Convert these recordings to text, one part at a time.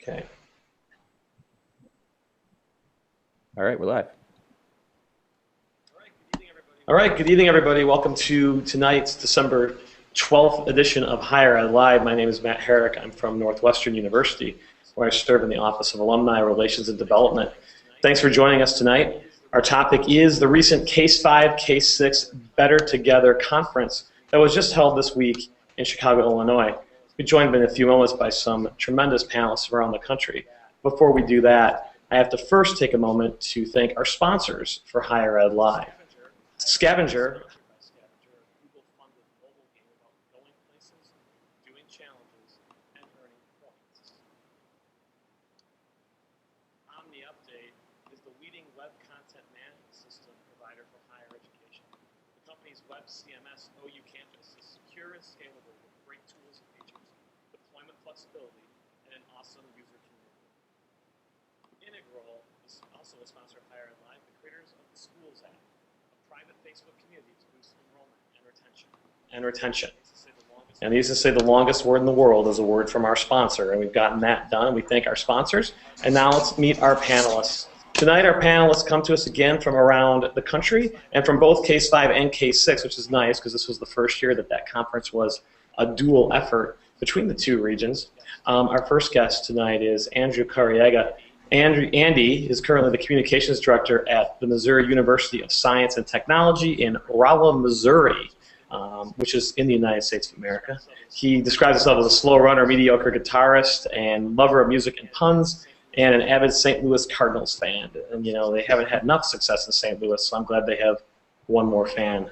Okay. All right, we're live. All right, good evening, everybody. Welcome to tonight's December 12th edition of Higher Ed Live. My name is Matt Herek. I'm from Northwestern University, where I serve in the Office of Alumni Relations and Development. Thanks for joining us tonight. Our topic is the recent Case 5, Case 6 Better Together Conference that was just held this week in Chicago, Illinois. We're joined in a few moments by some tremendous panelists around the country. Before we do that, I have to first take a moment to thank our sponsors for Higher Ed Live. Scavenger. Web CMS OU Campus is secure and scalable with great tools and features, deployment flexibility, and an awesome user community. Integral is also a sponsor of Higher Ed Live, the creators of the Schools app, a private Facebook community to boost enrollment and retention. And these to say the longest word in the world is a word from our sponsor, and we've gotten that done. We thank our sponsors, and now let's meet our panelists. Tonight, our panelists come to us again from around the country and from both Case 5 and Case 6, which is nice because this was the first year that conference was a dual effort between the two regions. Our first guest tonight is Andrew Careaga. Andy is currently the Communications Director at the Missouri University of Science and Technology in Rolla, Missouri, which is in the United States of America. He describes himself as a slow runner, mediocre guitarist, and lover of music and puns, and an avid St. Louis Cardinals fan. And, you know, they haven't had enough success in St. Louis, so I'm glad they have one more fan.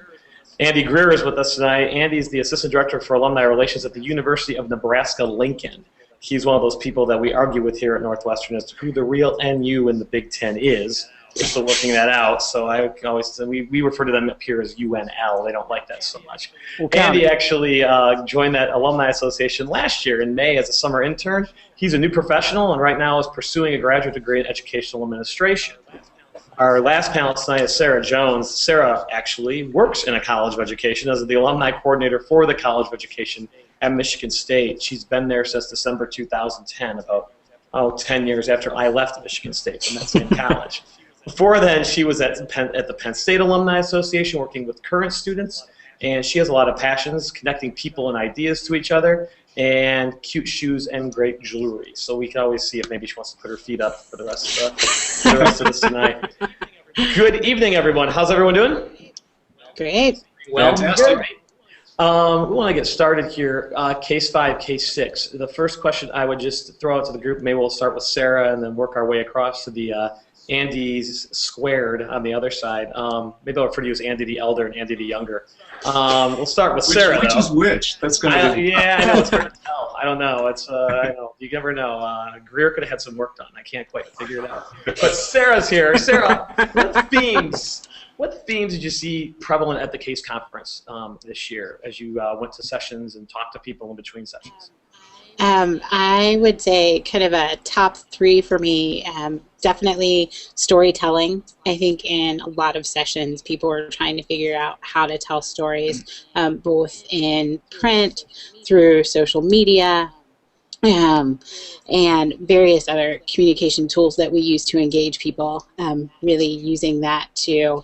Andy Greer is with us tonight. Andy is the Assistant Director for Alumni Relations at the University of Nebraska-Lincoln. He's one of those people that we argue with here at Northwestern as to who the real NU in the Big Ten is. We're still working that out, so I can always say we refer to them up here as UNL. They don't like that so much. Andy actually joined that Alumni Association last year in May as a summer intern. He's a new professional and right now is pursuing a graduate degree in educational administration. Our last panelist tonight is Sara Jones. Sara actually works in a college of education as the alumni coordinator for the College of Education at Michigan State. She's been there since December 2010, about 10 years after I left Michigan State from that same college. Before then, she was at the Penn State Alumni Association working with current students, and she has a lot of passions, connecting people and ideas to each other, and cute shoes and great jewelry. So we can always see if maybe she wants to put her feet up for the rest of this tonight. Good evening, everyone. How's everyone doing? Great. Well, fantastic. We want to get started here. Case 5, Case 6. The first question I would just throw out to the group, maybe we'll start with Sara and then work our way across to the Andy's squared on the other side. Maybe I'll refer to you as Andy the Elder and Andy the Younger. We'll start with Sara. Which is which? That's going to be. Yeah, I know. It's hard to tell. I don't know. I know. You never know. Greer could have had some work done. I can't quite figure it out. But Sara's here. Sara, what themes did you see prevalent at the Case conference this year as you went to sessions and talked to people in between sessions? I would say kind of a top three for me, definitely storytelling. I think in a lot of sessions people are trying to figure out how to tell stories, both in print, through social media, and various other communication tools that we use to engage people, really using that to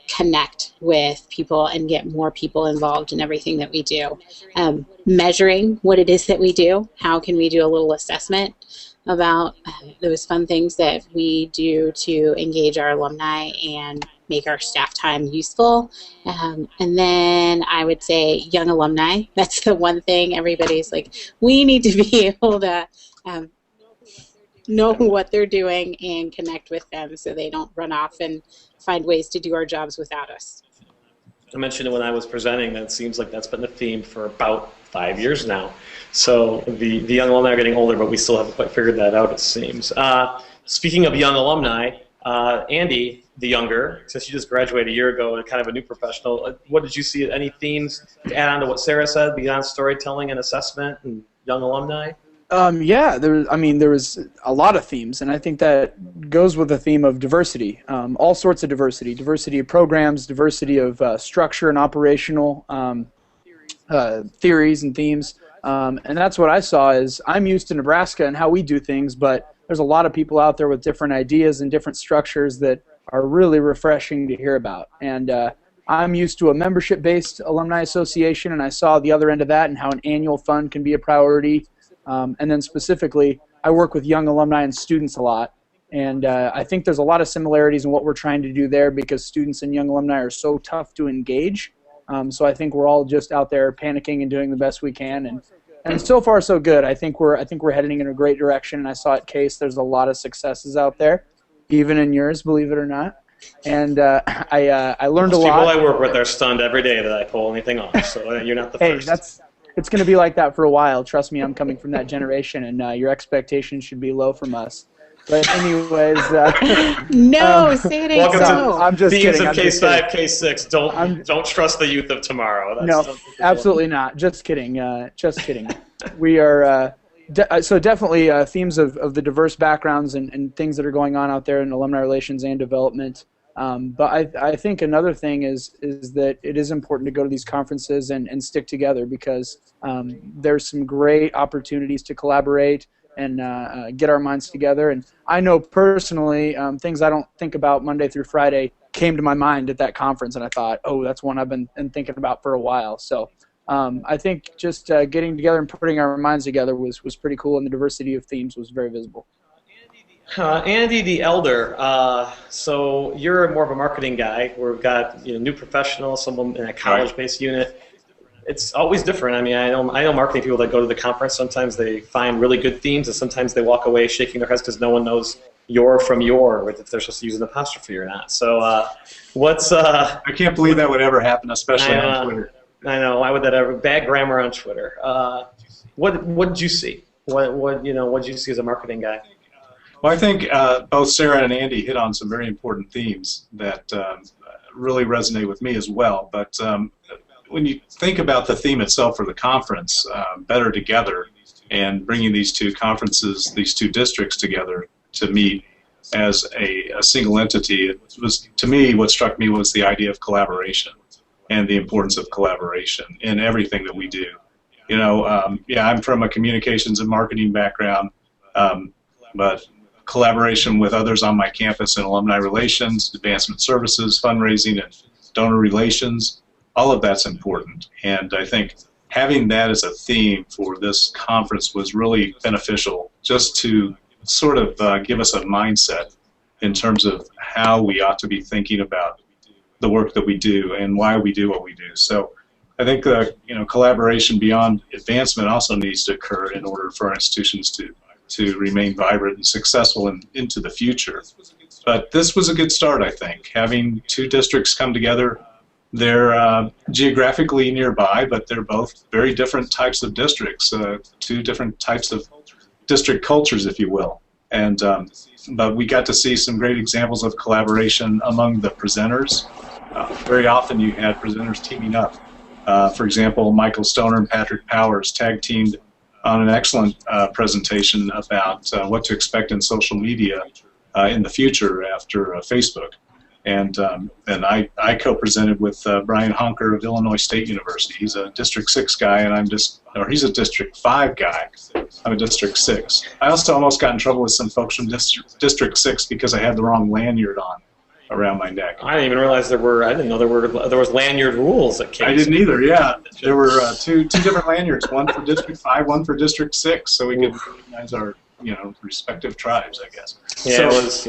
connect with people and get more people involved in everything that we do. Measuring what it is that we do. How can we do a little assessment about those fun things that we do to engage our alumni and make our staff time useful. And then I would say young alumni. That's the one thing everybody's like, we need to be able to know what they're doing and connect with them so they don't run off and find ways to do our jobs without us. I mentioned it when I was presenting that it seems like that's been the theme for about 5 years now. So the young alumni are getting older, but we still haven't quite figured that out, it seems. Speaking of young alumni, Andy, the younger, since you just graduated a year ago and kind of a new professional, what did you see? Any themes to add on to what Sara said beyond storytelling and assessment and young alumni? Yeah, there was a lot of themes, and I think that goes with the theme of diversity, all sorts of diversity of programs, diversity of structure and operational theories and themes, And that's what I saw is I'm used to Nebraska and how we do things, but there's a lot of people out there with different ideas and different structures that are really refreshing to hear about. And I'm used to a membership-based alumni association, and I saw the other end of that and how an annual fund can be a priority. And then specifically, I work with young alumni and students a lot. And I think there's a lot of similarities in what we're trying to do there because students and young alumni are so tough to engage. So I think we're all just out there panicking and doing the best we can. And so far, so good. I think we're heading in a great direction. And I saw at Case there's a lot of successes out there, even in yours, believe it or not. And I learned a lot. People I work with are stunned every day that I pull anything off. So you're not the first. Hey, it's going to be like that for a while. Trust me, I'm coming from that generation, and your expectations should be low from us. But anyways, no, say it ain't so. I'm just Themes kidding. of Case 5, Case 6. Don't trust the youth of tomorrow. No, absolutely not. Just kidding. Just kidding. We are so definitely themes of the diverse backgrounds and things that are going on out there in alumni relations and development. But I think another thing is that it is important to go to these conferences and stick together because there's some great opportunities to collaborate and get our minds together. And I know personally things I don't think about Monday through Friday came to my mind at that conference, and I thought, oh, that's one I've been thinking about for a while. So I think just getting together and putting our minds together was pretty cool, and the diversity of themes was very visible. Andy the Elder, so you're more of a marketing guy. We've got new professionals, someone in a college-based unit. It's always different. I mean, I know marketing people that go to the conference. Sometimes they find really good themes, and sometimes they walk away shaking their heads because no one knows your from your, if they're supposed to use an apostrophe or not. So I can't believe that would ever happen, especially on Twitter. I know. Why would that ever? Bad grammar on Twitter. What did you see? What did you see as a marketing guy? Well, I think both Sarah and Andy hit on some very important themes that really resonate with me as well. But when you think about the theme itself for the conference, Better Together, and bringing these two conferences, these two districts together to meet as a single entity, it was, to me, what struck me was the idea of collaboration and the importance of collaboration in everything that we do. I'm from a communications and marketing background, but collaboration with others on my campus in alumni relations, advancement services, fundraising, and donor relations, all of that's important. And I think having that as a theme for this conference was really beneficial, just to sort of give us a mindset in terms of how we ought to be thinking about the work that we do and why we do what we do. So I think collaboration beyond advancement also needs to occur in order for our institutions to remain vibrant and successful into the future. But this was a good start, I think. Having two districts come together, they're geographically nearby, but they're both very different types of districts, two different types of district cultures, if you will. And but we got to see some great examples of collaboration among the presenters. Very often you had presenters teaming up. For example, Michael Stoner and Patrick Powers tag-teamed on an excellent presentation about what to expect in social media in the future after Facebook. And I co-presented with Brian Honker of Illinois State University. He's a District 6 guy, and he's a District 5 guy. I'm a District 6. I also almost got in trouble with some folks from District 6 because I had the wrong lanyard on around my neck. I didn't even realize I didn't know there was lanyard rules at Case. I didn't either. Yeah, there were two different lanyards, one for District 5, one for District 6, so we could recognize our respective tribes, I guess. Yeah, so, it was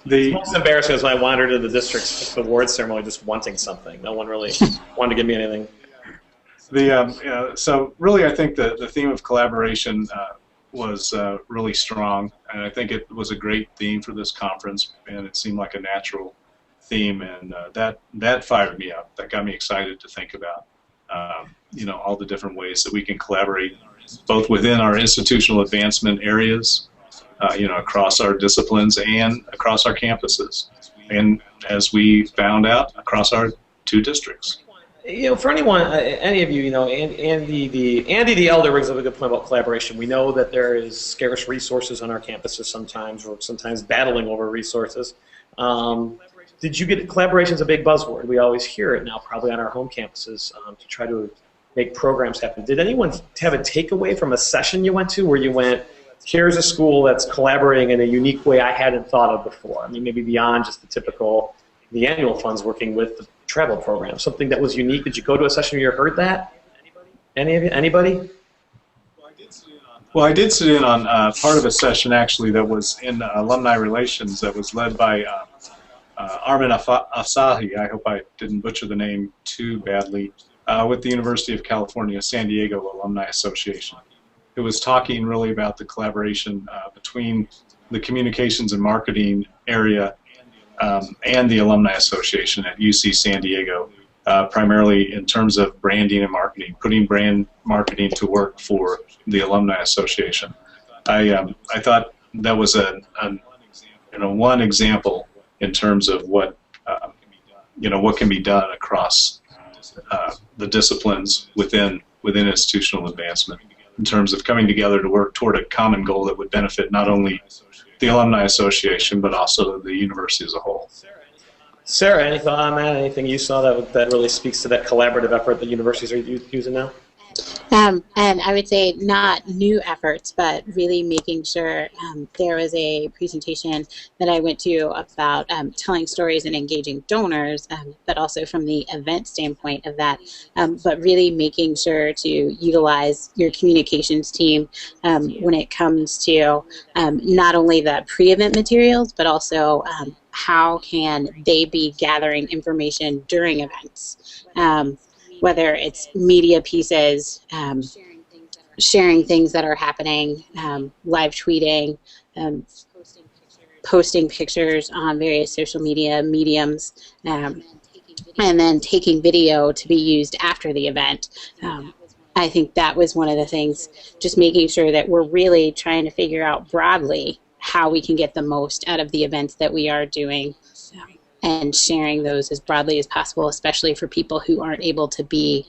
the most embarrassing was when I wandered to the district's award ceremony just wanting something. No one really wanted to give me anything. So really, I think the theme of collaboration was really strong, and I think it was a great theme for this conference, and it seemed like a natural theme, and that fired me up. That got me excited to think about all the different ways that we can collaborate, both within our institutional advancement areas, across our disciplines and across our campuses, and as we found out, across our two districts. For anyone, any of you, Andy the Elder brings up a good point about collaboration. We know that there is scarce resources on our campuses sometimes, or sometimes battling over resources. Did you get collaboration is a big buzzword? We always hear it now, probably on our home campuses, to try to make programs happen. Did anyone have a takeaway from a session you went to where you went, here's a school that's collaborating in a unique way I hadn't thought of before? I mean, maybe beyond just the annual funds working with the travel program, something that was unique. Did you go to a session where you heard that? Any of you? Anybody? Well, I did sit in on part of a session actually that was in alumni relations that was led by Armin Asahi. I hope I didn't butcher the name too badly. With the University of California, San Diego Alumni Association. It was talking really about the collaboration between the communications and marketing area and the Alumni Association at UC San Diego, primarily in terms of branding and marketing, putting brand marketing to work for the Alumni Association. I thought that was one example in terms of what what can be done across the disciplines within institutional advancement in terms of coming together to work toward a common goal that would benefit not only the Alumni Association but also the university as a whole. Sarah, any thought on that? Anything you saw that really speaks to that collaborative effort that universities are using now? And I would say not new efforts, but really making sure there was a presentation that I went to about telling stories and engaging donors, but also from the event standpoint of that, but really making sure to utilize your communications team when it comes to not only the pre-event materials, but also how can they be gathering information during events. Whether it's media pieces, sharing things that are happening, live tweeting, posting pictures on various social media mediums, and then taking video to be used after the event. I think that was one of the things, just making sure that we're really trying to figure out broadly how we can get the most out of the events that we are doing, and sharing those as broadly as possible, especially for people who aren't able to be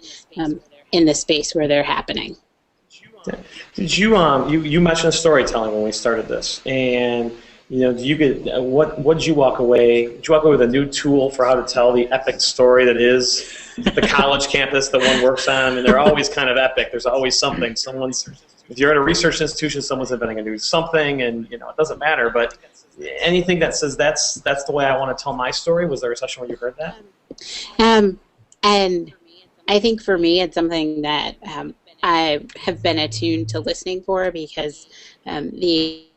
in the space where they're happening. Did you mentioned storytelling when we started this, and what did you walk away? Did you walk away with a new tool for how to tell the epic story that is the college campus that one works on? And they're always kind of epic. There's always something. If you're at a research institution, someone's inventing a new something, and it doesn't matter. But anything that says that's the way I want to tell my story. Was there a session where you heard that? And I think for me, it's something that I have been attuned to listening for, because the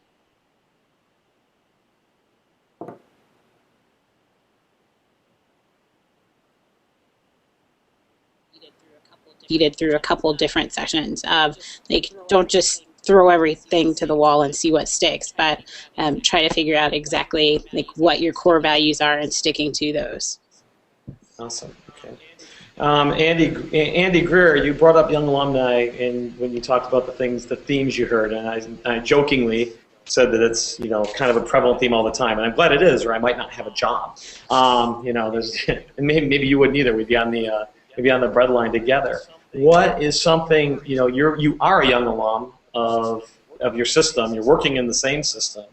through a couple different sessions of, like, don't just throw everything to the wall and see what sticks, but try to figure out exactly what your core values are and sticking to those. Awesome. Okay. Andy Greer, you brought up young alumni when you talked about the themes you heard, and I jokingly said that it's kind of a prevalent theme all the time, and I'm glad it is, or I might not have a job. There's and maybe you wouldn't either. We'd be on the breadline together. What is something you are a young alum of your system? You're working in the same system.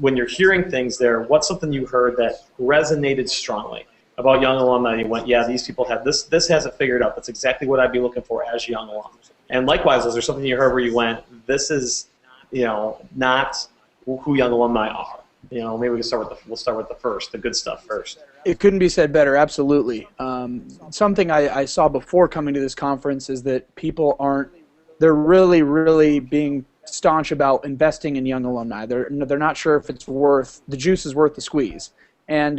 When you're hearing things there, what's something you heard that resonated strongly about young alumni? You went, yeah, these people have this. This has it figured out. That's exactly what I'd be looking for as a young alum. And likewise, is there something you heard where you went, this is not who young alumni are? Maybe we'll start with the good stuff first. It couldn't be said better, absolutely. Something I saw before coming to this conference is that people they're really, really being staunch about investing in young alumni. They're not sure if the juice is worth the squeeze. And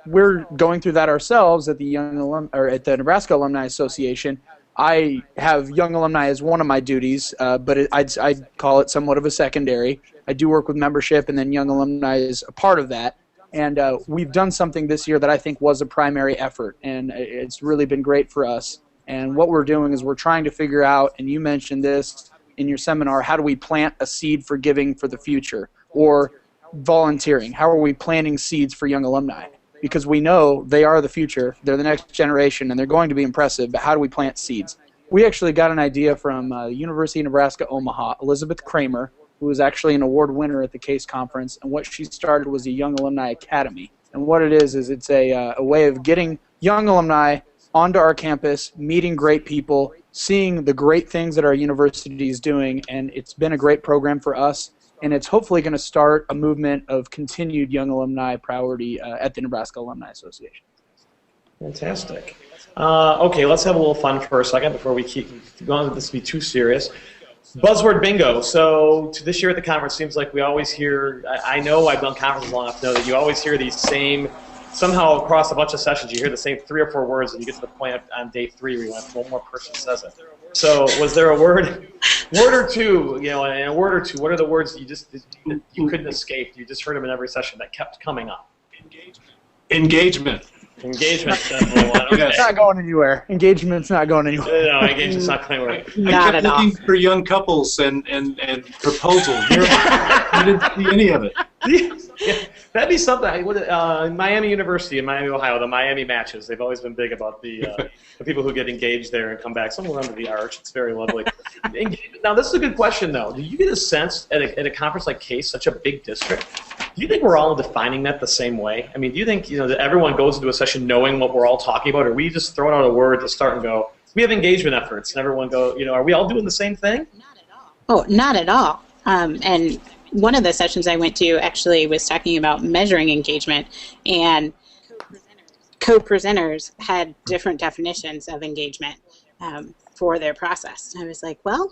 we're going through that ourselves at the at the Nebraska Alumni Association. I have young alumni as one of my duties, but I'd call it somewhat of a secondary. I do work with membership, and then young alumni is a part of that. And we've done something this year that I think was a primary effort, and it's really been great for us. And what we're doing is we're trying to figure out, and you mentioned this in your seminar, how do we plant a seed for giving for the future, or volunteering? How are we planting seeds for young alumni? Because we know they are the future, they're the next generation, and they're going to be impressive, but how do we plant seeds? We actually got an idea from the University of Nebraska-Omaha, Elizabeth Kramer, who was actually an award winner at the CASE conference, and what she started was a Young Alumni Academy. And what it is it's a way of getting young alumni onto our campus, meeting great people, seeing the great things that our university is doing, and it's been a great program for us, and it's hopefully going to start a movement of continued young alumni priority at the Nebraska Alumni Association. Fantastic. Okay, let's have a little fun for a second before we keep going. This will be too serious. Buzzword bingo. So this year at the conference, seems like we always hear, I know I've done conferences long enough to know that you always hear these same, somehow across a bunch of sessions, you hear the same 3 or 4 words, and you get to the point on day 3 where you want one more person says it. So was there a word or two, and a word or two, what are the words that you couldn't escape? You just heard them in every session that kept coming up. Engagement. Engagement's definitely one. Okay. It's not going anywhere. Engagement's not going anywhere. No, engagement's not going anywhere. Not I at kept all. looking for young couples and proposals. I didn't see any of it. Yeah, that'd be something. Miami University in Miami, Ohio, the Miami matches, they've always been big about the people who get engaged there and come back. Someone under the arch. It's very lovely. Now, this is a good question, though. Do you get a sense at a conference like CASE, such a big district, do you think we're all defining that the same way? I mean, do you think that everyone goes into a session knowing what we're all talking about, or we just throw out a word to start and go, we have engagement efforts, and everyone go, are we all doing the same thing? Oh, not at all. And one of the sessions I went to actually was talking about measuring engagement, and co-presenters had different definitions of engagement for their process. I was like, well,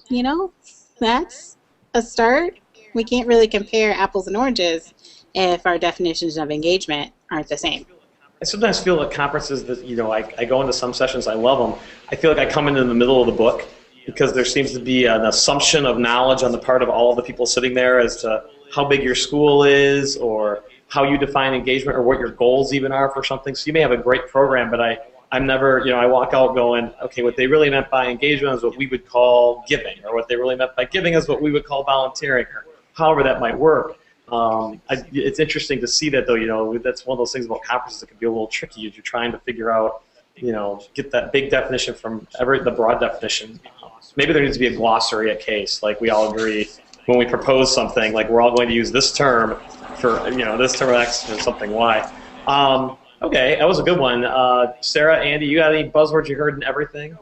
that's a start. We can't really compare apples and oranges if our definitions of engagement aren't the same. I sometimes feel at conferences that, I go into some sessions, I love them. I feel like I come into the middle of the book because there seems to be an assumption of knowledge on the part of all of the people sitting there as to how big your school is or how you define engagement or what your goals even are for something. So you may have a great program, but I'm never, I walk out going, okay, what they really meant by engagement is what we would call giving, or what they really meant by giving is what we would call volunteering, or however that might work. It's interesting to see that, though. That's one of those things about conferences that can be a little tricky as you're trying to figure out, get that big definition from the broad definition. Maybe there needs to be a glossary at CASE, like we all agree when we propose something, like we're all going to use this term for, this term X or something Y. Okay, that was a good one. Sarah, Andy, you got any buzzwords you heard in everything?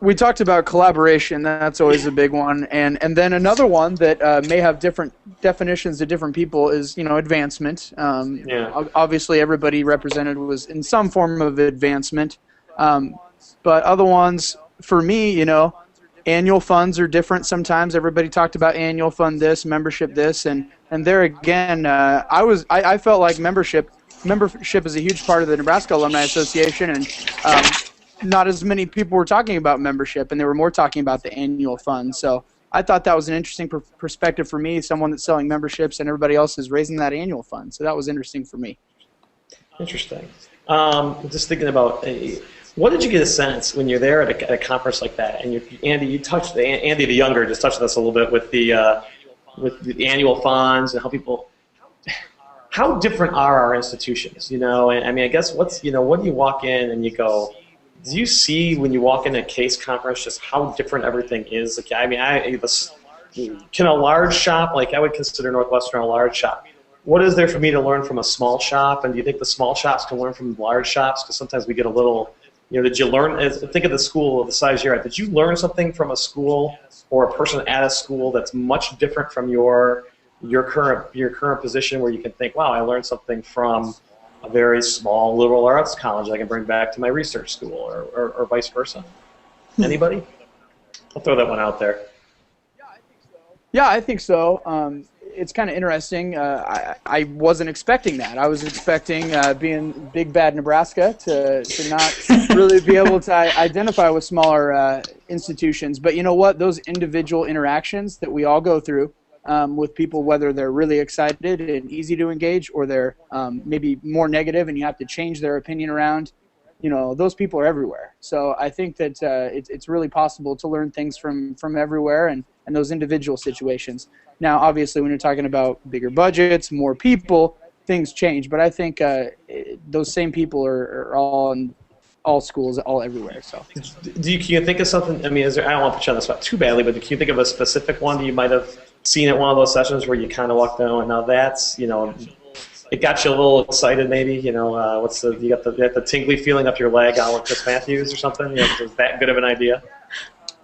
We talked about collaboration. That's always a big one. And then another one that may have different definitions to different people is, advancement. Obviously, everybody represented was in some form of advancement. But other ones, for me, annual funds are different sometimes. Everybody talked about annual fund this, membership this. And there again, I felt like membership is a huge part of the Nebraska Alumni Association, and not as many people were talking about membership, and they were more talking about the annual fund. So I thought that was an interesting perspective for me, someone that's selling memberships and everybody else is raising that annual fund. So that was interesting for me. Interesting. Just thinking about, what did you get a sense when you're there at a conference like that? And Andy the younger just touched on this a little bit with the annual funds and how different are our institutions? And I mean, I guess when you walk in and you go, do you see when you walk into a CASE conference just how different everything is? Like, I mean, can a large shop, like I would consider Northwestern a large shop, what is there for me to learn from a small shop? And do you think the small shops can learn from large shops? Because sometimes we get a little, did you learn, think of the school of the size you're at, did you learn something from a school or a person at a school that's much different from your current position where you can think, wow, I learned something from a very small liberal arts college I can bring back to my research school, or vice versa? Anybody? I'll throw that one out there. Yeah, I think so. It's kind of interesting. I wasn't expecting that. I was expecting, being big bad Nebraska, to not really be able to identify with smaller institutions. But you know what? Those individual interactions that we all go through with people, whether they're really excited and easy to engage, or they're maybe more negative and you have to change their opinion around, those people are everywhere. So I think that it's really possible to learn things from everywhere and those individual situations. Now, obviously, when you're talking about bigger budgets, more people, things change. But I think those same people are all in all schools, all everywhere. So, can you think of something? I mean, I don't want to put you on the spot too badly, but can you think of a specific one that you might have seen at one of those sessions where you kind of walked down and now that's, it got you a little excited, maybe. You got the tingly feeling up your leg, out with Chris Matthews or something. Was that good of an idea?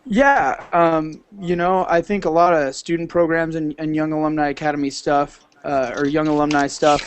Yeah, I think a lot of student programs and Young Alumni Academy stuff, or Young Alumni stuff,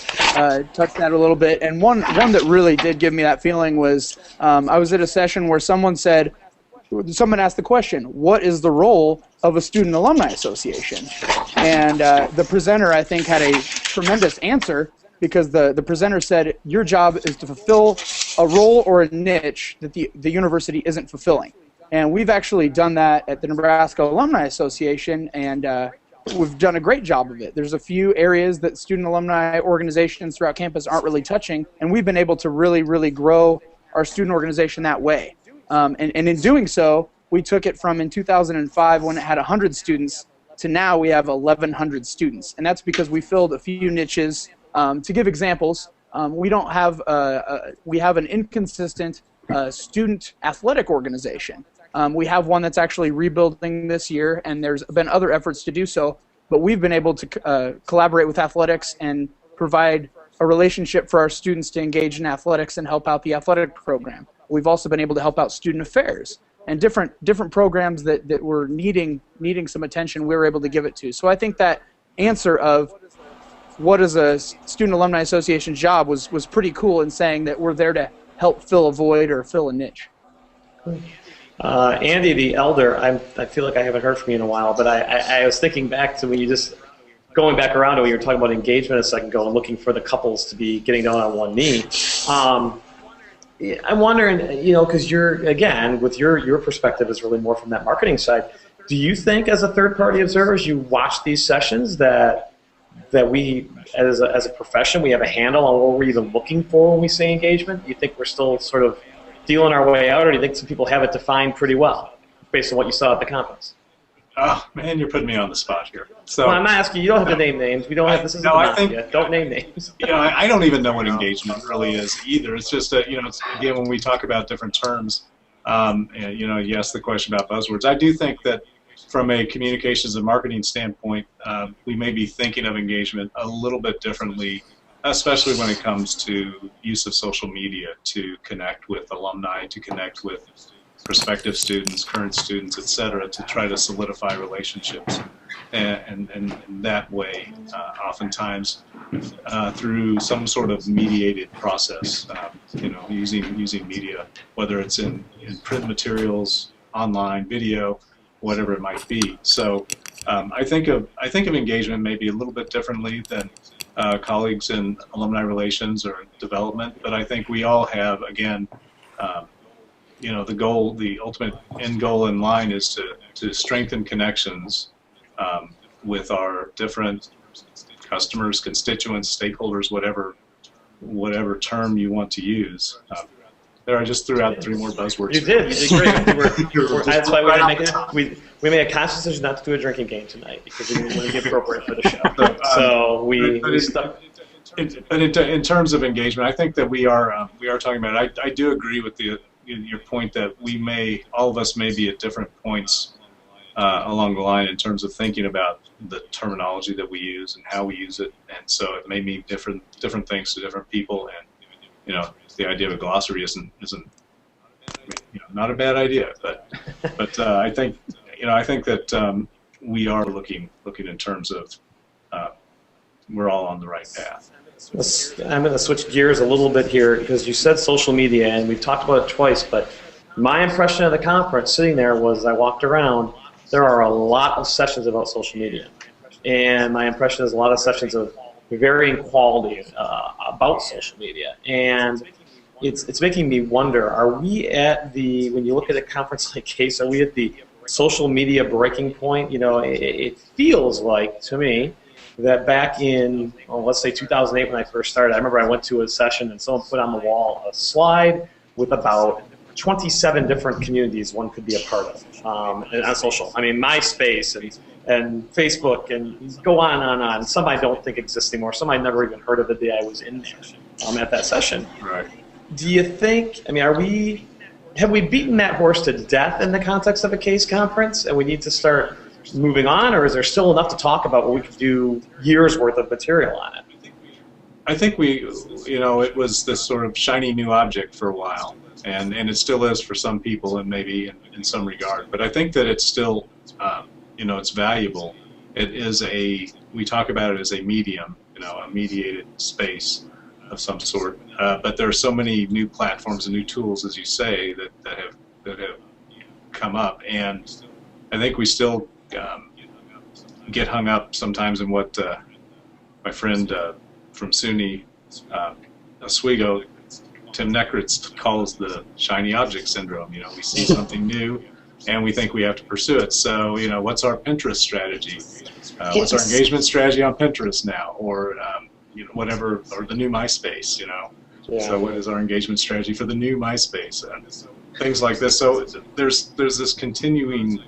touched that a little bit. And one that really did give me that feeling was I was at a session where someone asked the question, what is the role of a student alumni association? And the presenter, I think, had a tremendous answer, because the presenter said, your job is to fulfill a role or a niche that the university isn't fulfilling. And we've actually done that at the Nebraska Alumni Association, and we've done a great job of it. There's a few areas that student alumni organizations throughout campus aren't really touching, and we've been able to really, really grow our student organization that way. And in doing so, we took it from in 2005 when it had 100 students to now we have 1,100 students. And that's because we filled a few niches. To give examples, we have an inconsistent student athletic organization. We have one that's actually rebuilding this year, and there's been other efforts to do so, but we've been able to collaborate with athletics and provide a relationship for our students to engage in athletics and help out the athletic program. We've also been able to help out student affairs and different programs that were needing some attention. We were able to give it to. So I think that answer of what is a student alumni association's job was pretty cool in saying that we're there to help fill a void or fill a niche. Andy, the elder, I feel like I haven't heard from you in a while, but I was thinking back to when you just going back around to when you were talking about engagement a second ago and looking for the couples to be getting down on one knee. I'm wondering, because you're, again, with your perspective is really more from that marketing side. Do you think, as a third-party observer, as you watch these sessions, that we, as a profession, we have a handle on what we're even looking for when we say engagement? Do you think we're still sort of feeling our way out, or do you think some people have it defined pretty well, based on what you saw at the conference? Oh, man, you're putting me on the spot here. So, well, I'm not asking you. You don't have to name names. We don't have. This isn't yet. Don't name names. I don't even know what engagement really is either. It's just that, it's, again, when we talk about different terms, you asked the question about buzzwords. I do think that from a communications and marketing standpoint, we may be thinking of engagement a little bit differently, especially when it comes to use of social media to connect with alumni, to connect with prospective students, current students, et cetera, to try to solidify relationships. And that way, oftentimes, through some sort of mediated process, using media, whether it's in print materials, online, video, whatever it might be. So I think of engagement maybe a little bit differently than colleagues in alumni relations or development, but I think we all have, again, the ultimate end goal in line is to strengthen connections with our different customers, constituents, stakeholders, whatever term you want to use. There, I just threw out 3 more buzzwords. You did great. That's why we made a conscious decision not to do a drinking game tonight, because we didn't want to be appropriate for the show. So we stuck. But in terms of engagement, I think that we are talking about it. I do agree with your point that all of us may be at different points along the line in terms of thinking about the terminology that we use and how we use it, and so it may mean different things to different people. And the idea of a glossary isn't not a bad idea, but I think that we are looking in terms of we're all on the right path. I'm going to switch gears a little bit here, because you said social media, and we've talked about it twice, but my impression of the conference sitting there was, I walked around, there are a lot of sessions about social media. And my impression is a lot of sessions of varying quality about social media. And it's making me wonder, are we at when you look at a conference like CASE, are we at the social media breaking point? It feels like, to me, that back in, let's say 2008 when I first started, I remember I went to a session and someone put on the wall a slide with about 27 different communities one could be a part of on social. I mean, MySpace and Facebook, and go on and on. Some I don't think exist anymore. Some I never even heard of the day I was in there at that session. Right. Do you think, have we beaten that horse to death in the context of a CASE conference, and we need to start moving on, or is there still enough to talk about where we could do years worth of material on it? I think it was this sort of shiny new object for a while, and it still is for some people, and maybe in some regard. But I think that it's still, it's valuable. It is we talk about it as a medium, a mediated space of some sort. But there are so many new platforms and new tools, as you say, that have come up, and I think we still get hung up sometimes in what my friend from SUNY Oswego, Tim Necritz, calls the shiny object syndrome. We see something new and we think we have to pursue it. So, what's our Pinterest strategy? What's our engagement strategy on Pinterest now? Or, whatever, or the new MySpace, Yeah. So what is our engagement strategy for the new MySpace? Things like this. So there's this continuing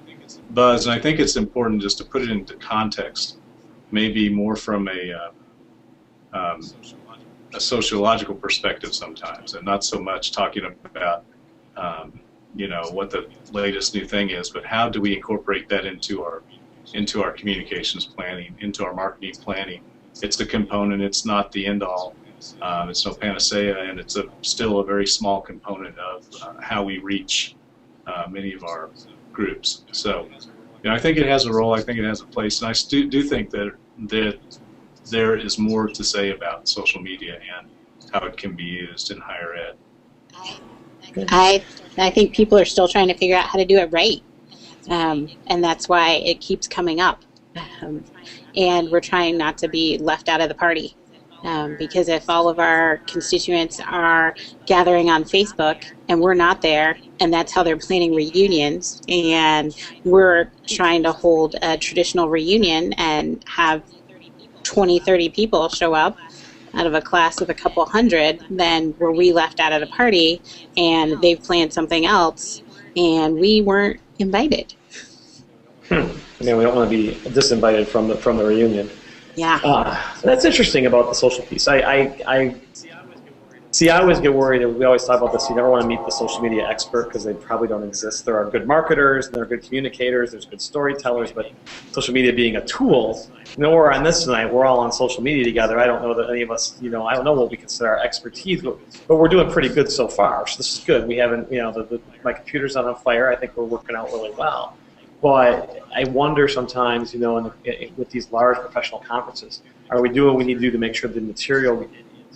buzz, and I think it's important just to put it into context, maybe more from a sociological perspective sometimes, and not so much talking about what the latest new thing is, but how do we incorporate that into our communications planning, into our marketing planning. It's a component. It's not the end all. It's no panacea, and it's still a very small component of how we reach many of our groups. So, I think it has a role. I think it has a place, and I do think that there is more to say about social media and how it can be used in higher ed. I think people are still trying to figure out how to do it right, and that's why it keeps coming up. And we're trying not to be left out of the party, because if all of our constituents are gathering on Facebook and we're not there, and that's how they're planning reunions, and we're trying to hold a traditional reunion and have 20, 30 people show up out of a class of a couple hundred, then were we left out of the party and they've planned something else and we weren't invited. We don't want to be disinvited from the reunion. Yeah. That's interesting about the social piece. I always get worried, and we always talk about this, you never want to meet the social media expert because they probably don't exist. There are good marketers, there are good communicators, there's good storytellers, but social media being a tool, we're on this tonight, we're all on social media together. I don't know that any of us, I don't know what we consider our expertise, but we're doing pretty good so far. So this is good. We haven't, my computer's not on fire. I think we're working out really well. But I wonder sometimes, with these large professional conferences, are we doing what we need to do to make sure the material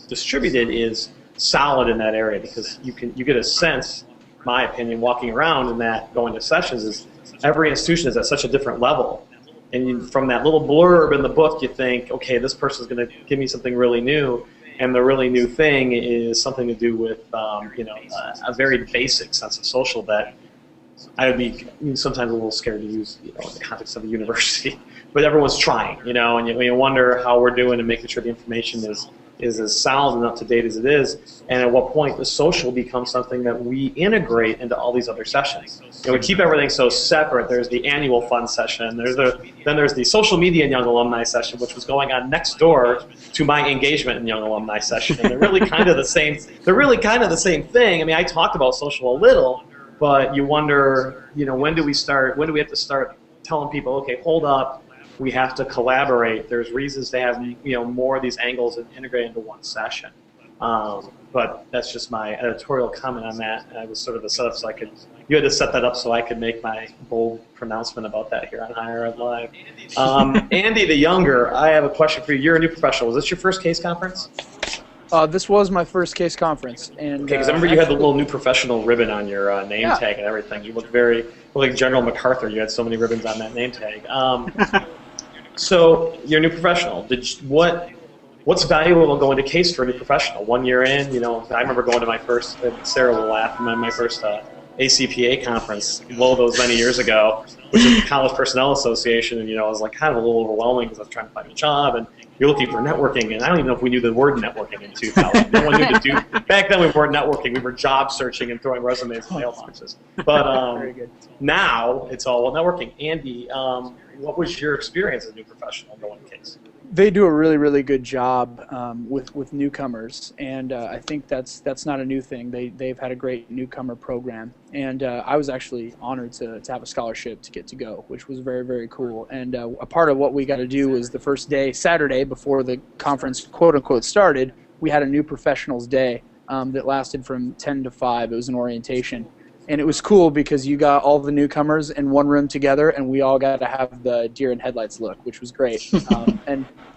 distributed is solid in that area? Because you get a sense, my opinion, walking around and going to sessions, is every institution is at such a different level. And from that little blurb in the book, you think, okay, this person's going to give me something really new, and the really new thing is something to do with a very basic sense of social that I would be sometimes a little scared to use, in the context of a university. But everyone's trying, and you wonder how we're doing and making sure the information is as sound and up to date as it is, and at what point the social becomes something that we integrate into all these other sessions. We keep everything so separate. There's the annual fun session. Then there's the social media and young alumni session, which was going on next door to my engagement and young alumni session. And they're really kind of the same. They're really kind of the same thing. I mean, I talked about social a little, but you wonder, when do we have to start telling people, okay, hold up. We have to collaborate. There's reasons to have more of these angles and integrate into one session. But that's just my editorial comment on that. I was sort of the setup, so you had to set that up so I could make my bold pronouncement about that here on Higher Ed Live. Andy the Younger, I have a question for you. You're a new professional. Was this your first case conference? This was my first case conference. And okay, because I remember you had the little new professional ribbon on your name tag and everything. You looked like General MacArthur. You had so many ribbons on that name tag. So you're a new professional. What's valuable going to case for a new professional? 1 year in, I remember going to my first, Sarah will laugh, my first ACPA conference, those many years ago, which is the College Personnel Association, and it was like kind of a little overwhelming because I was trying to find a job, and you're looking for networking, and I don't even know if we knew the word networking in 2000. No one knew to do. Back then we weren't networking; we were job searching and throwing resumes in mailboxes. But now it's all networking. Andy, what was your experience as a new professional going case? They do a really, really good job with newcomers, and I think that's not a new thing. They've had a great newcomer program, and I was actually honored to have a scholarship to get to go, which was very, very cool. And a part of what we got to do was the first day, Saturday, before the conference quote-unquote started, we had a new professionals day that lasted from 10 to 5. It was an orientation. And it was cool because you got all the newcomers in one room together, and we all got to have the deer in headlights look, which was great.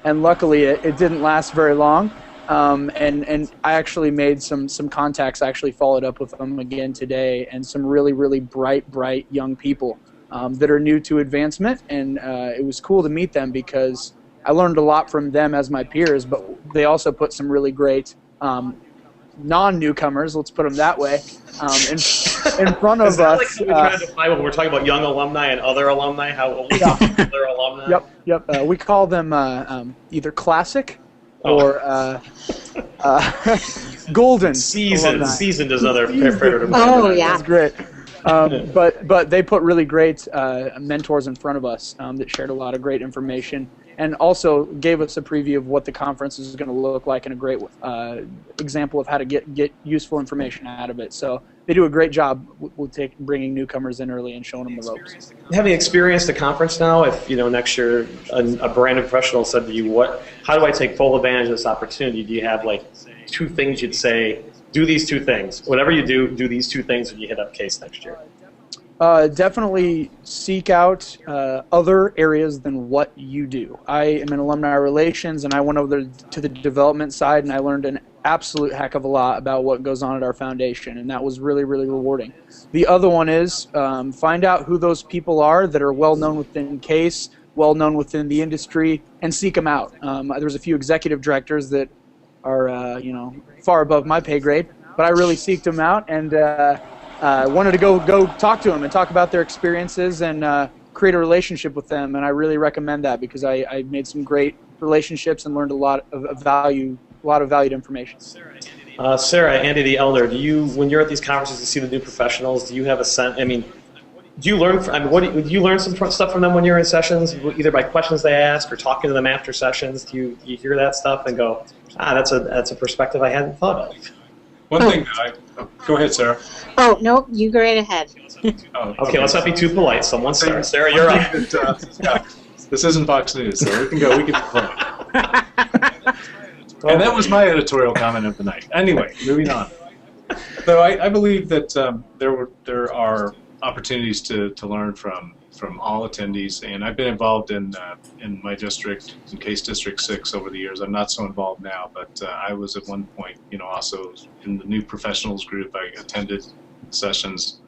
And luckily, it didn't last very long. And I actually made some contacts. I actually followed up with them again today, and some really, really bright young people that are new to advancement. And it was cool to meet them because I learned a lot from them as my peers, but they also put some really great non-newcomers, let's put them that way, in front of us. Like trying to define when we're talking about young alumni and other alumni, how old other alumni? Yep. We call them either classic or golden. Seasoned as other predator. Oh, yeah. That's great. But they put really great mentors in front of us that shared a lot of great information, and also gave us a preview of what the conference is going to look like and a great example of how to get useful information out of it. So they do a great job with bringing newcomers in early and showing them the ropes. Having experienced the conference now, if next year a brand new professional said to you, how do I take full advantage of this opportunity? Do you have like 2 things you'd say? Do these 2 things. Whatever you do these 2 things when you hit up CASE next year. Definitely seek out other areas than what you do. I am in alumni relations, and I went over to the development side, and I learned an absolute heck of a lot about what goes on at our foundation, and that was really, really rewarding. The other one is find out who those people are that are well-known within CASE, well-known within the industry, and seek them out. There's a few executive directors that are far above my pay grade, but I really seeked them out and wanted to go talk to them and talk about their experiences and create a relationship with them. And I really recommend that because I made some great relationships and learned a lot of valued information. Sarah, Andy the Elder, when you're at these conferences to see the new professionals, do you have a sense? I mean, do you learn? Do you learn some stuff from them when you're in sessions, either by questions they ask or talking to them after sessions? Do you hear that stuff and go, that's a perspective I hadn't thought of? One thing that go ahead, Sarah. Oh, no, you go right ahead. Okay, let's not be too polite. Someone start. Sarah, you're up. This isn't Fox News, so we can go. We can play. And that was my editorial comment of the night. Anyway, moving on. So I believe that there are opportunities to learn from all attendees, and I've been involved in my district, in CASE District 6 over the years. I'm not so involved now, but I was at one point, also in the new professionals group. I attended sessions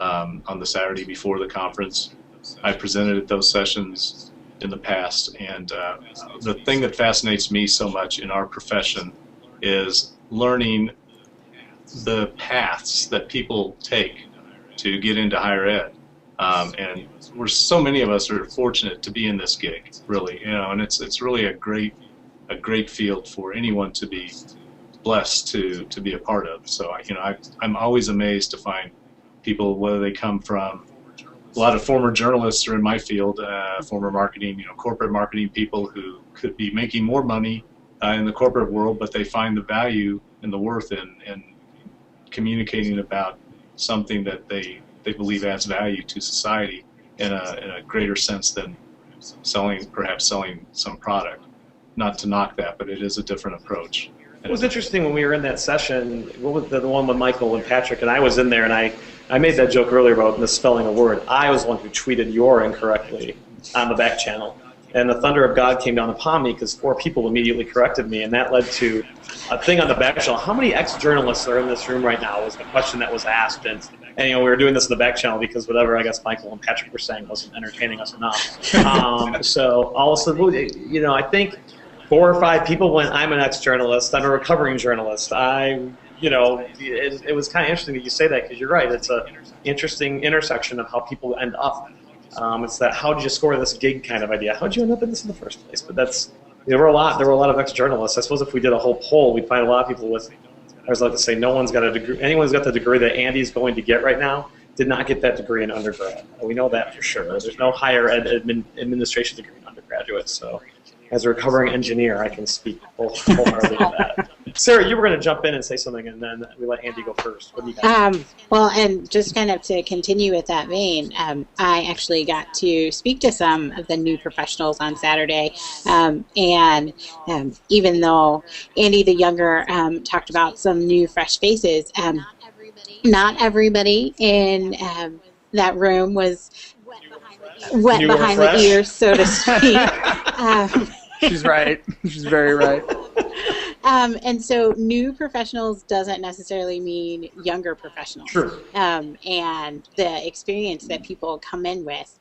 on the Saturday before the conference. I presented at those sessions in the past, and the thing that fascinates me so much in our profession is learning the paths that people take to get into higher ed. And so many of us are fortunate to be in this gig, really, and it's really a great field for anyone to be blessed to be a part of. So I'm always amazed to find people, whether they come from a lot of former journalists are in my field, former marketing, corporate marketing people who could be making more money in the corporate world, but they find the value and the worth in communicating about something that they believe adds value to society in a greater sense than perhaps selling some product. Not to knock that, but it is a different approach. It was interesting when we were in that session, what was the one with Michael and Patrick, and I was in there, and I made that joke earlier about misspelling a word. I was the one who tweeted your incorrectly on the back channel. And the thunder of God came down upon me because 4 people immediately corrected me, and that led to a thing on the back channel. How many ex-journalists are in this room right now was the question that was asked. And we were doing this in the back channel because whatever I guess Michael and Patrick were saying wasn't entertaining us enough. So all of a sudden, I think 4 or 5 people went, I'm an ex-journalist, I'm a recovering journalist. It was kind of interesting that you say that because you're right. It's an interesting intersection of how people end up. It's that how did you score this gig kind of idea. How did you end up in this in the first place? But there were a lot of ex-journalists. I suppose if we did a whole poll, we'd find a lot of people with, I always like to say, no one's got a degree. Anyone's got the degree that Andy's going to get right now did not get that degree in undergrad. We know that for sure. There's no higher ed administration degree in undergraduate. So as a recovering engineer, I can speak wholeheartedly to that. Sarah, you were going to jump in and say something, and then we let Andy go first. What do you got? Well, and just kind of to continue with that vein, I actually got to speak to some of the new professionals on Saturday, and even though Andy the younger talked about some new fresh faces, not everybody in that room was wet New or behind fresh? the ears, so to speak. She's right. She's very right. And so new professionals doesn't necessarily mean younger professionals. True. And the experience that people come in with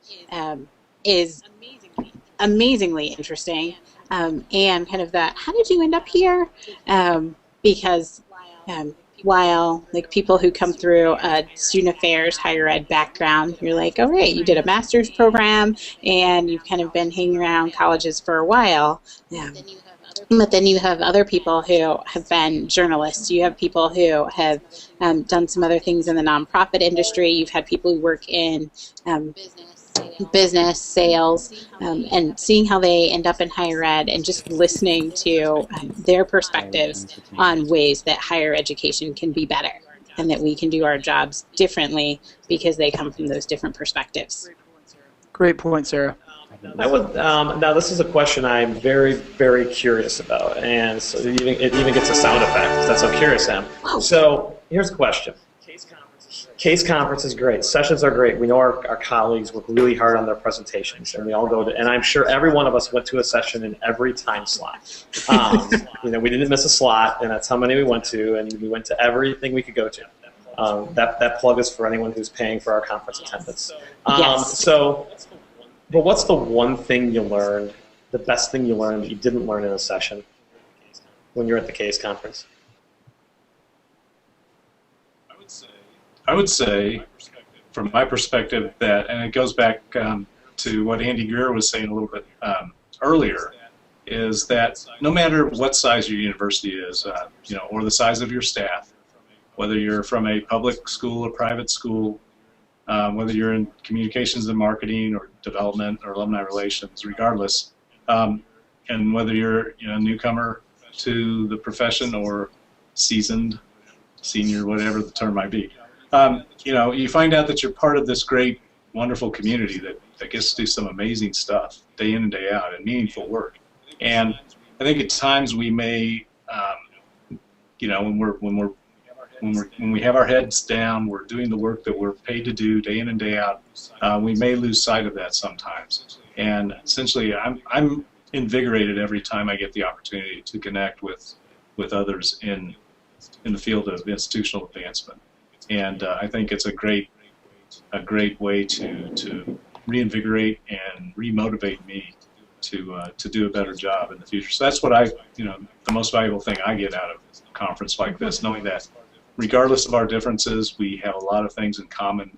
is amazingly interesting. And kind of the, how did you end up here? Because while like people who come through a student affairs, higher ed background, you're like, oh, right, you did a master's program and you've kind of been hanging around colleges for a while. But then you have other people who have been journalists. You have people who have done some other things in the nonprofit industry. You've had people who work in business, sales, and seeing how they end up in higher ed and just listening to their perspectives on ways that higher education can be better and that we can do our jobs differently because they come from those different perspectives. Great point, Sarah. I would now. This is a question I'm very, very curious about, and so it even gets a sound effect. That's how curious I am. So here's the question: Case conference is great. Sessions are great. We know our colleagues work really hard on their presentations, and we all go to. And I'm sure every one of us went to a session in every time slot. We didn't miss a slot, and that's how many we went to, and we went to everything we could go to. That plug is for anyone who's paying for our conference attendance. Yes. But what's the one thing you learned, the best thing you learned that you didn't learn in a session when you're at the case conference? I would say, from my perspective, that, and it goes back to what Andy Greer was saying a little bit earlier, is that no matter what size your university is, or the size of your staff, whether you're from a public school or private school, whether you're in communications and marketing or development or alumni relations, regardless, and whether you're a newcomer to the profession or seasoned, senior, whatever the term might be, you find out that you're part of this great, wonderful community that gets to do some amazing stuff day in and day out and meaningful work. And I think at times we may, when we have our heads down, we're doing the work that we're paid to do day in and day out, we may lose sight of that sometimes. And essentially, I'm invigorated every time I get the opportunity to connect with others in the field of institutional advancement. And I think it's a great way to reinvigorate and remotivate me to do a better job in the future. So that's what the most valuable thing I get out of a conference like this, knowing that regardless of our differences, we have a lot of things in common,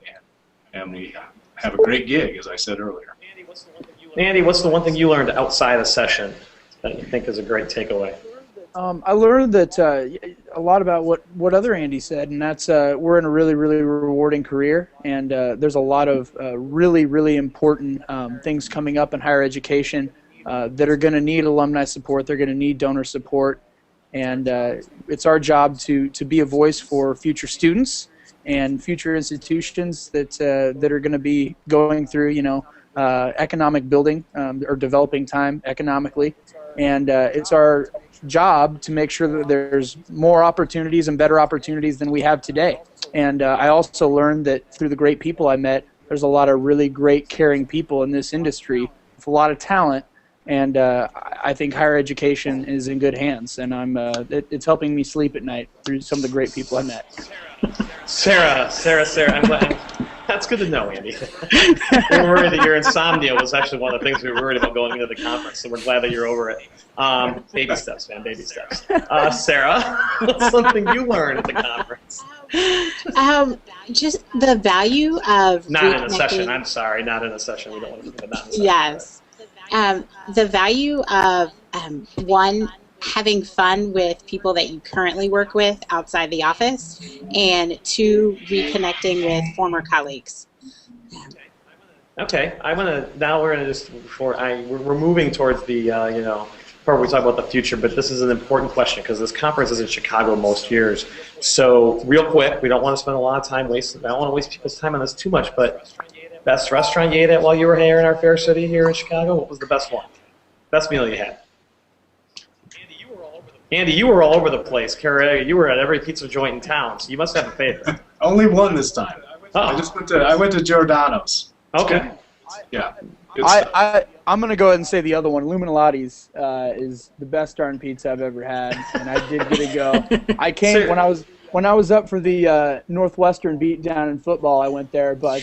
and we have a great gig, as I said earlier. Andy, what's the one thing you learned outside a session that you think is a great takeaway? I learned that a lot about what other Andy said, and that's we're in a really, really rewarding career, and there's a lot of really, really important things coming up in higher education that are going to need alumni support. They're going to need donor support. And it's our job to be a voice for future students and future institutions that are going to be going through, economic building or developing time economically. And it's our job to make sure that there's more opportunities and better opportunities than we have today. And I also learned that through the great people I met, there's a lot of really great, caring people in this industry with a lot of talent. And I think higher education is in good hands, and it's helping me sleep at night through some of the great people I met. Sarah, I'm glad. That's good to know, Andy. We were worried that your insomnia was actually one of the things we were worried about going into the conference, so we're glad that you're over it. Baby steps, man, baby steps. Sarah, what's something you learned at the conference? Just the value of not in a session. I'm sorry, not in a session. We don't want to put that in a session. Yes. The value of, one, having fun with people that you currently work with outside the office, and two, reconnecting with former colleagues. Okay, now we're gonna just we're moving towards the part where we talk about the future, but this is an important question because this conference is in Chicago most years. So real quick, we don't want to spend a lot of time wasting. I don't want to waste people's time on this too much, but best restaurant you ate at while you were here in our fair city here in Chicago? What was the best one? Best meal you had? Andy, you were all over the place. Careaga, you were at every pizza joint in town, so you must have a favorite. Only one this time. I went to Giordano's. Okay. Yeah. I'm going to go ahead and say the other one. Luminolati's is the best darn pizza I've ever had, and I did get to go. I came when I was up for the Northwestern beat down in football. I went there, but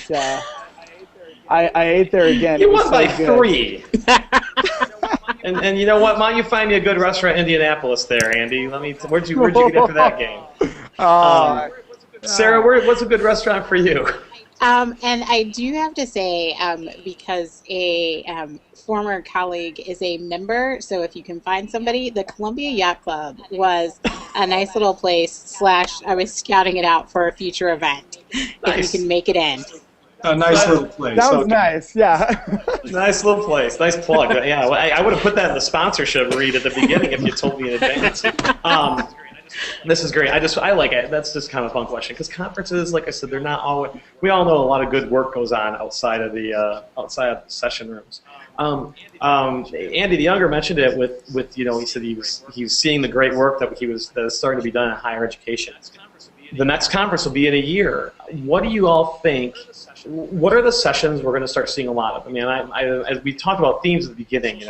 I ate there again. You won by 3. And you know what? Why don't you find me a good restaurant in Indianapolis there, Andy? Where'd you get after that game? Sarah, what's a good restaurant for you? And I do have to say, because a former colleague is a member, so if you can find somebody, the Columbia Yacht Club was a nice little place. I was scouting it out for a future event. Nice. If you can make it in. A nice little place. That was nice, yeah. Nice little place. Nice plug. Yeah, I would have put that in the sponsorship read at the beginning if you told me in advance. This is great. I like it. That's just kind of a fun question because conferences, like I said, they're not always. We all know a lot of good work goes on outside of the session rooms. Andy the Younger mentioned it with he said he was seeing the great work that is starting to be done in higher education. The next conference will be in a year. What do you all think? What are the sessions we're going to start seeing a lot of? I mean, as we talked about themes at the beginning,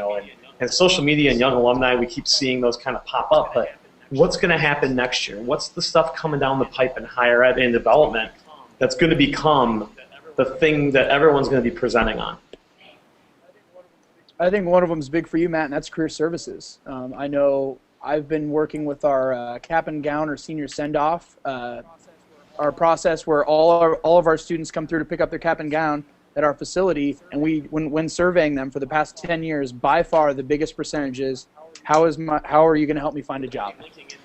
and social media and young alumni, we keep seeing those kind of pop up. But what's going to happen next year? What's the stuff coming down the pipe in higher ed and development that's going to become the thing that everyone's going to be presenting on? I think one of them is big for you, Matt, and that's career services. I know I've been working with our cap and gown or senior send-off, our process where all of our students come through to pick up their cap and gown at our facility, and when surveying them for the past 10 years, by far the biggest percentage is, how are you going to help me find a job?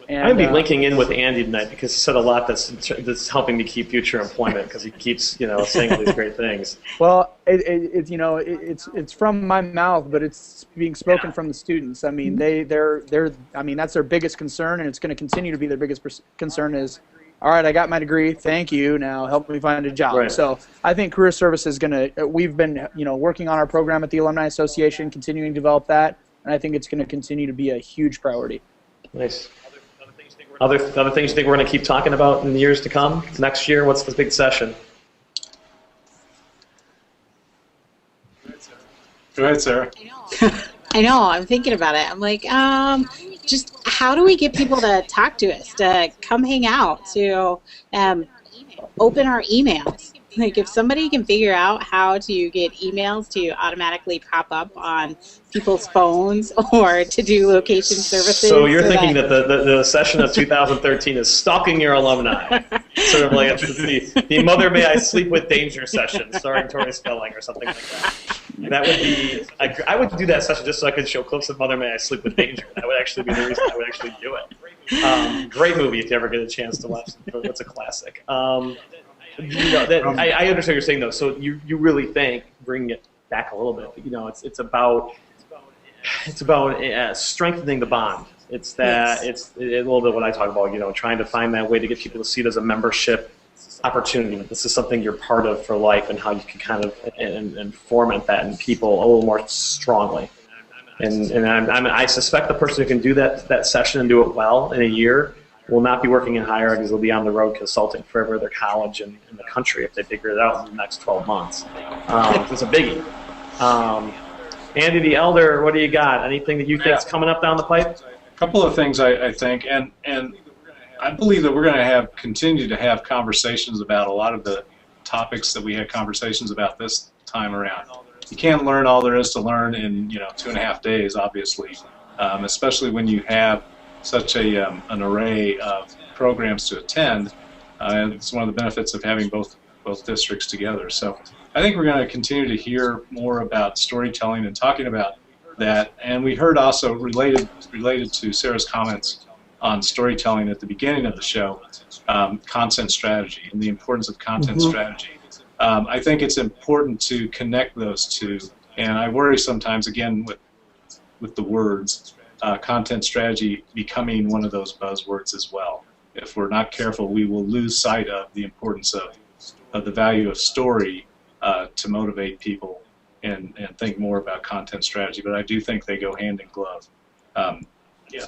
And, I'm going to be linking in with Andy tonight because he said a lot that's helping me keep future employment because he keeps saying all these great things. Well, it's from my mouth, but it's being spoken from the students. I mean, that's their biggest concern, and it's going to continue to be their biggest concern is, all right, I got my degree, thank you, now help me find a job. Right. So I think career service is going to, we've been working on our program at the Alumni Association, continuing to develop that, and I think it's going to continue to be a huge priority. Nice. Other things you think we're going to keep talking about in the years to come? Next year, what's the big session? Go ahead, Sarah. I know. I'm thinking about it. I'm like, just how do we get people to talk to us, to come hang out, to open our emails? Like, if somebody can figure out how to get emails to automatically pop up on people's phones or to do location services. So you're thinking that the session of 2013 is stalking your alumni. Sort of like the Mother May I Sleep with Danger session starring Tori Spelling or something like that. That would be, I would do that session just so I could show clips of Mother May I Sleep with Danger. That would actually be the reason I would actually do it. Great movie if you ever get a chance to watch it. It's a classic. I understand what you're saying though. So you really think, bringing it back a little bit, it's about strengthening the bond. It's that it's a little bit what I talk about. Trying to find that way to get people to see it as a membership opportunity. This is something you're part of for life, and how you can kind of and foment that in people a little more strongly. And I suspect the person who can do that session and do it well in a year will not be working in higher ed because they'll be on the road consulting for every other college in the country if they figure it out in the next 12 months. It's a biggie. Andy the Elder, what do you got? Anything that you think is coming up down the pipe? A couple of things I think, and I believe that we're going to continue to have conversations about a lot of the topics that we had conversations about this time around. You can't learn all there is to learn in 2.5 days, obviously, especially when you have such an array of programs to attend. And it's one of the benefits of having both districts together. So I think we're going to continue to hear more about storytelling and talking about that. And we heard also related to Sarah's comments on storytelling at the beginning of the show, content strategy and the importance of content strategy. I think it's important to connect those two, and I worry sometimes, again, with the words, content strategy becoming one of those buzzwords as well. If we're not careful, we will lose sight of the importance of the value of story to motivate people and think more about content strategy. But I do think they go hand in glove. Yeah,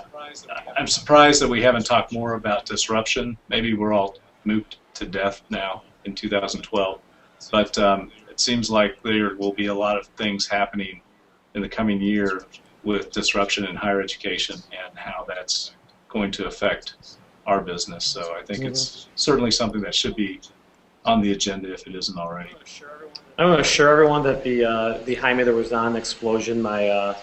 I'm surprised that we haven't talked more about disruption. Maybe we're all moved to death now in 2012. But it seems like there will be a lot of things happening in the coming year with disruption in higher education and how that's going to affect our business. So I think it's certainly something that should be on the agenda if it isn't already. I want to assure everyone that behind me there was not an explosion. My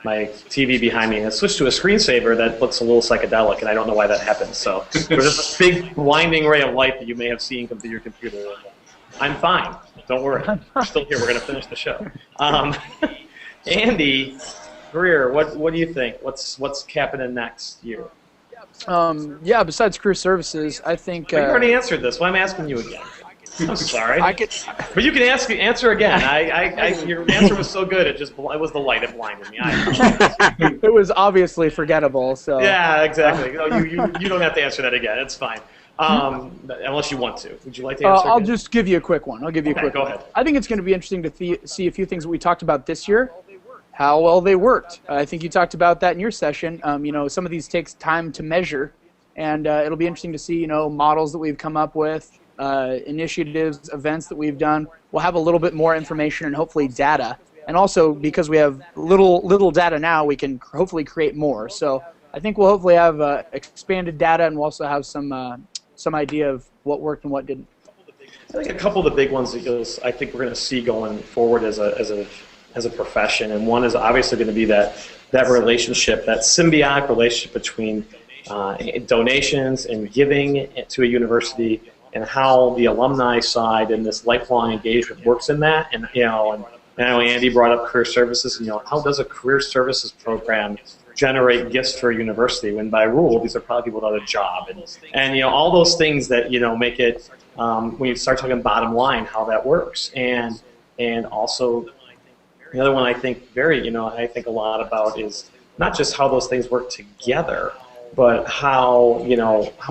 TV behind me has switched to a screensaver that looks a little psychedelic, and I don't know why that happened. So there's just a big blinding ray of light that you may have seen come through your computer. I'm fine. Don't worry. We're still here. We're going to finish the show. Andy Greer, what do you think? What's happening next year? Yeah, besides career services, I think... you already answered this. Why am I asking you again? I'm sorry. But you can answer again. Your answer was so good, it was the light that blinded me. It was obviously forgettable. So. Yeah, exactly. You don't have to answer that again. It's fine. Unless you want to. Would you like to answer? I'll just give you a quick one. Go ahead. I think it's going to be interesting to see a few things that we talked about this year, how well they worked. I think you talked about that in your session. Some of these takes time to measure, and it'll be interesting to see, models that we've come up with, initiatives, events that we've done. We'll have a little bit more information and hopefully data. And also, because we have little data now, we can hopefully create more. So I think we'll hopefully have expanded data, and we'll also have some idea of what worked and what didn't. I think a couple of the big ones that I think we're going to see going forward as a profession, and one is obviously going to be that relationship, that symbiotic relationship between donations and giving to a university, and how the alumni side and this lifelong engagement works in that. And and I know Andy brought up career services, and how does a career services program generate gifts for a university when by rule these are probably people without a job, and all those things that make it when you start talking bottom line, how that works. And also the other one I think I think a lot about is not just how those things work together, but how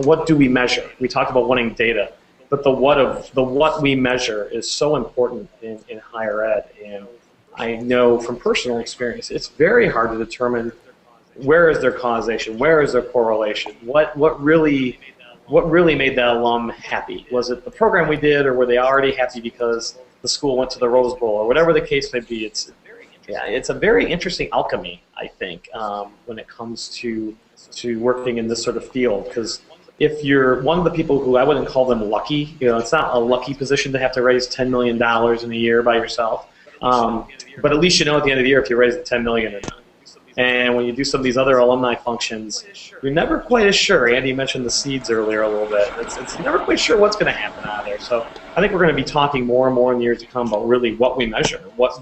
what do we measure. We talked about wanting data, but the what we measure is so important in higher ed. And I know from personal experience it's very hard to determine where is their causation, where is their correlation, what really made that alum happy. Was it the program we did, or were they already happy because the school went to the Rose Bowl, or whatever the case may be? It's a very interesting alchemy, I think, when it comes to working in this sort of field. Because if you're one of the people who I wouldn't call them lucky, it's not a lucky position to have to raise $10 million in a year by yourself. But at least at the end of the year if you raise the $10 million or not. And when you do some of these other alumni functions, you're never quite as sure. Andy mentioned the seeds earlier a little bit. It's never quite sure what's going to happen out of there. So I think we're going to be talking more and more in the years to come about really what we measure. What's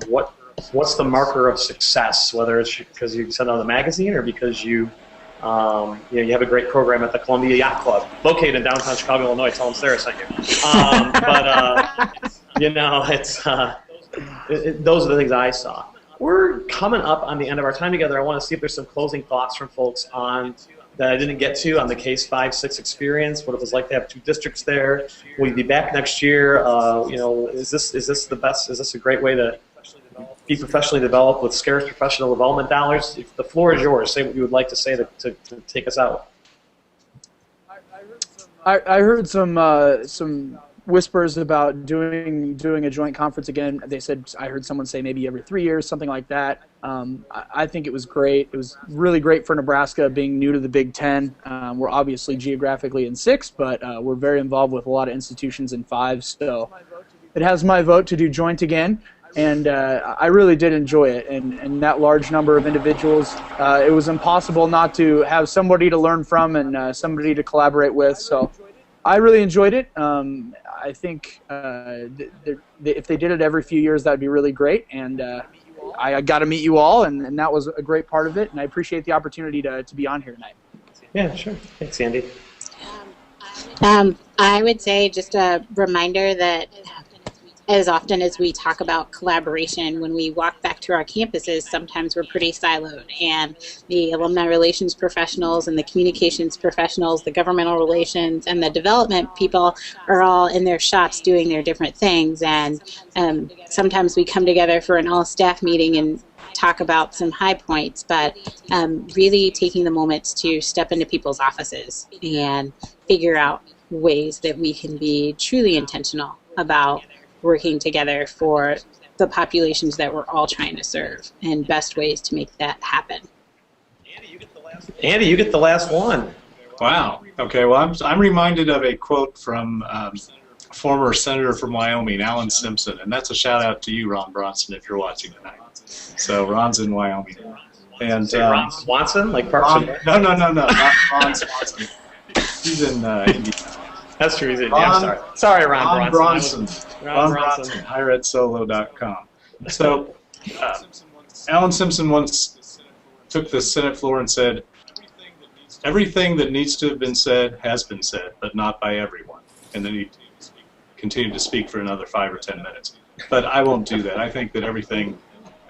the marker of success, whether it's because you send out a magazine or because you have a great program at the Columbia Yacht Club, located in downtown Chicago, Illinois. Tell them Sarah sent you. Those are the things I saw. We're coming up on the end of our time together. I want to see if there's some closing thoughts from folks on that I didn't get to on the Case 5-6 experience. What it was like to have 2 districts there. Will you be back next year? Is this the best? Is this a great way to be professionally developed with scarce professional development dollars? If the floor is yours, say what you would like to say to take us out. I heard some whispers about doing a joint conference again. They said, I heard someone say maybe every 3 years, something like that. I think it was great. It was really great for Nebraska being new to the Big Ten. We're obviously geographically in 6, but we're very involved with a lot of institutions in 5. So it has my vote to do joint again. And I really did enjoy it. And that large number of individuals, it was impossible not to have somebody to learn from and somebody to collaborate with. So I really enjoyed it. I think if they did it every few years, that would be really great. And I got to meet you all, and that was a great part of it. And I appreciate the opportunity to be on here tonight. Yeah, sure. Thanks, Andy. I would say just a reminder that as often as we talk about collaboration, when we walk back to our campuses, sometimes we're pretty siloed. And the alumni relations professionals and the communications professionals, the governmental relations, and the development people are all in their shops doing their different things. And sometimes we come together for an all-staff meeting and talk about some high points, but really taking the moments to step into people's offices and figure out ways that we can be truly intentional about working together for the populations that we're all trying to serve, and best ways to make that happen. Andy, you get the last one. Wow. Okay. Well, I'm reminded of a quote from former senator from Wyoming, Alan Simpson, and that's a shout out to you, Ron Bronson, if you're watching tonight. So Ron's in Wyoming, and Ron Swanson, like Parks and Rec? No, not Ron Swanson. He's in India. That's true. Yeah, sorry, Ron Bronson. Ron Bronson, higheredsolo.com. So, Alan Simpson once took the Senate floor and said, everything that needs to have been said has been said, but not by everyone. And then he continued to speak for another 5 or 10 minutes. But I won't do that. I think that everything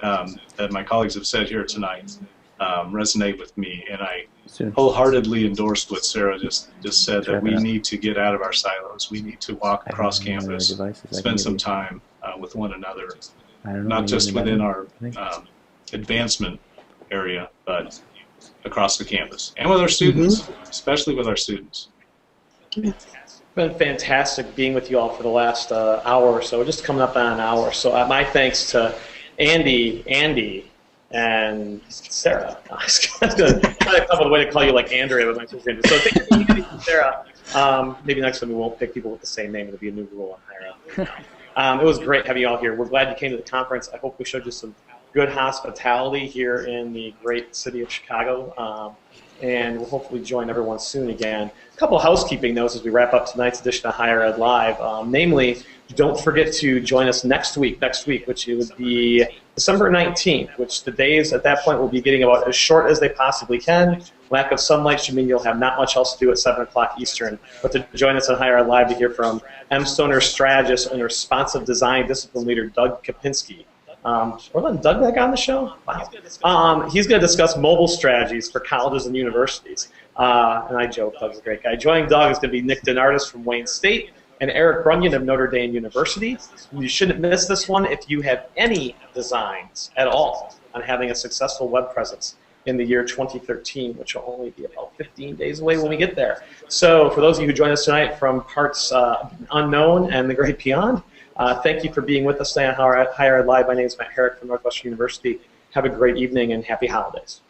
that my colleagues have said here tonight resonate with me, and I wholeheartedly endorsed what Sarah just said, that we need to get out of our silos. We need to walk across campus, spend some time with one another, not just within our advancement area, but across the campus, and with our students, especially with our students. It's been fantastic being with you all for the last hour or so. We're just coming up on an hour. So my thanks to Andy, and Sarah. I was going to come up with a way to call you like Andrea, but my sister's name. So thank you, Andy and Sarah. Maybe next time we won't pick people with the same name. It'll be a new rule on Higher Up. It was great having you all here. We're glad you came to the conference. I hope we showed you some good hospitality here in the great city of Chicago. And we'll hopefully join everyone soon again. A couple of housekeeping notes as we wrap up tonight's edition of Higher Ed Live. Namely, don't forget to join us next week, which it would be December 19th, which the days at that point will be getting about as short as they possibly can. Lack of sunlight should mean you'll have not much else to do at 7 o'clock Eastern. But to join us on Higher Ed Live to hear from M. Stoner strategist and responsive design discipline leader Doug Kopinski. We're letting Doug back on the show? Wow. He's going to discuss mobile strategies for colleges and universities. And I joke, Doug's a great guy. Joining Doug is going to be Nick Denardis from Wayne State and Eric Brunion of Notre Dame University. You shouldn't miss this one if you have any designs at all on having a successful web presence in the year 2013, which will only be about 15 days away when we get there. So for those of you who join us tonight from parts unknown and the great beyond, thank you for being with us today on Higher Ed Live. My name is Matt Herek from Northwestern University. Have a great evening and happy holidays.